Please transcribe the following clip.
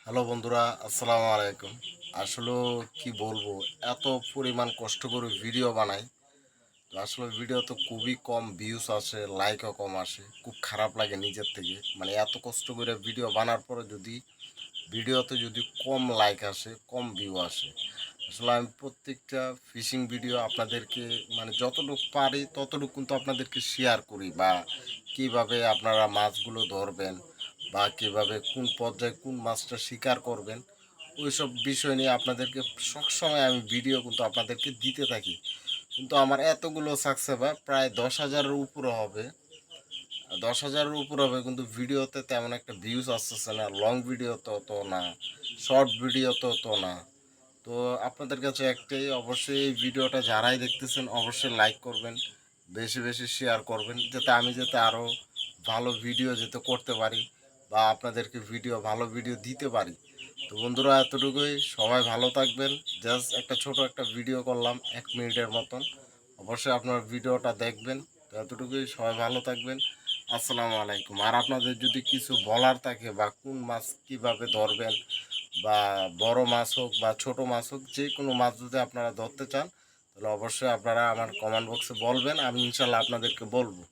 Hello বন্ধুরা, আসসালামু আলাইকুম। আসলে কি বলবো, এত পরিমাণ কষ্ট করে ভিডিও বানাই। তো আসলে ভিডিও তো খুবই কম ভিউজ আসে, লাইকও কম আসে। খুব খারাপ লাগে নিজের থেকে। মানে এত কষ্ট করে ভিডিও বানার পরে যদি ভিডিওতে কম লাইক আসে, কম ভিউ আসে। আসলে আমি প্রত্যেকটা ফিশিং ভিডিও আপনাদেরকে মানে যতটুকু পারি ততটুকু কিন্তু আপনাদেরকে শেয়ার করি, বা কিভাবে আপনারা মাছগুলো ধরবেন, বা কিভাবে কোন পর্যায়ে কোন মাছটা শিকার করবেন, ওইসব বিষয় নিয়ে আপনাদেরকে সবসময় আমি ভিডিও কিন্তু আপনাদেরকে দিতে থাকি। কিন্তু আমার এতগুলো সাবস্ক্রাইবার প্রায় 10,000-এর উপরে হবে। 10,000-এর উপর হবে, কিন্তু ভিডিওতে তেমন একটা ভিউজ আসতেছে না। লং ভিডিও তো না, শর্ট ভিডিও তো না। তো আপনাদের কাছে একটাই, অবশ্যই এই ভিডিওটা যারাই দেখতেছেন অবশ্যই লাইক করবেন, বেশি বেশি শেয়ার করবেন, যাতে আরও ভালো ভিডিও করতে পারি, বা আপনাদেরকে ভালো ভিডিও দিতে পারি। তো বন্ধুরা, এতটুকুই। সবাই ভালো থাকবেন। জাস্ট একটা ছোট একটা ভিডিও করলাম 1 মিনিটের মতন। অবশ্যই আপনার ভিডিওটা দেখবেন। তো এতটুকুই, সবাই ভালো থাকবেন। আসসালামু আলাইকুম। আর আপনাদের যদি কিছু বলার থাকে, বা কোন মাছ কীভাবে ধরবেন, বা বড় মাছ হোক বা ছোট মাছ হোক, যে কোনো মাছ যদি আপনারা ধরতে চান, তাহলে অবশ্যই আপনারা আমার কমেন্ট বক্সে বলবেন, আমি ইনশাল্লাহ আপনাদেরকে বলবো।